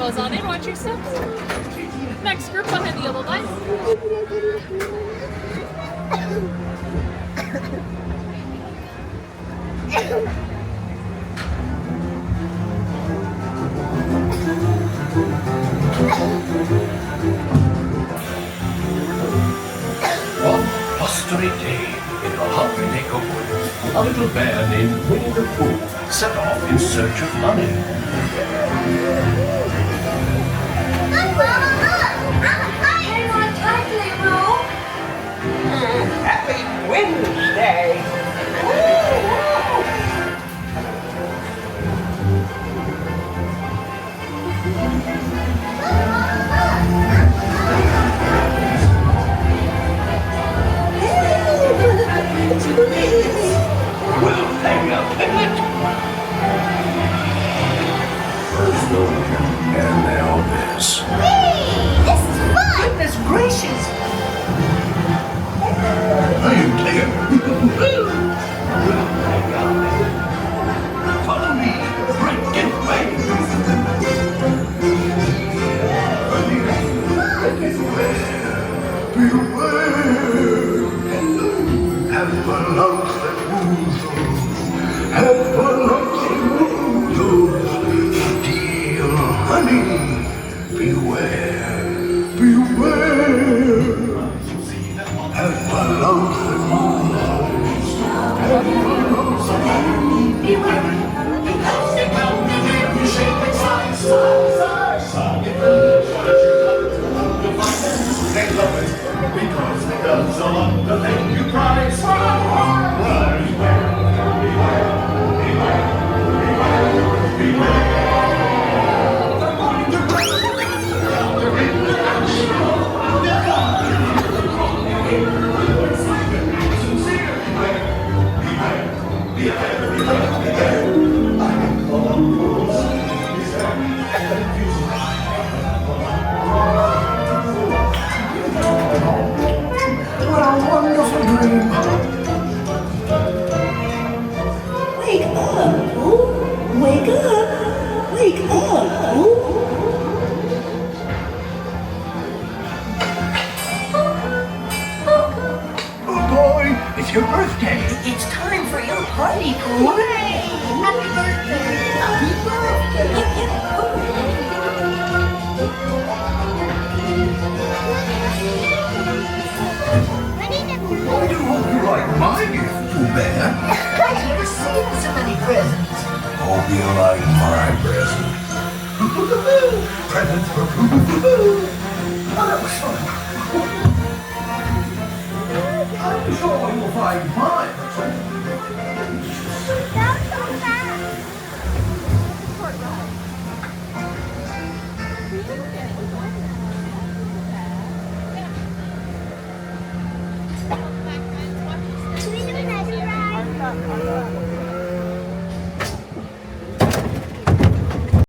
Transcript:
goes on in. Watch your steps. Next group behind the yellow line. One blustery day in the hundred-acre woods, a little bear named Winnie the Pooh set off in search of honey. Hang on tightly, Boo. Happy Wednesday. Well, hang up, Piglet. First over, and now this. This is fun. Goodness gracious. Bayou Country. Well, hang up. Follow me. Break it, break. Beware. Have a love that moves those. Have a love that moves those. Steal honey. Beware. Beware. Have a love that moves those. Have a love that moves those. Beware. You shake it side, side, side, side. They love it because it does a lot to make you cry. What a wonderful dream. Wake up, Pooh. Wake up. Wake up, Pooh. Oh boy, it's your birthday. It's time for your party, Pooh. Happy birthday. Happy birthday. Hip, hip, I do hope you like my gift, Pooh Bear. I've never seen so many presents. Hope you like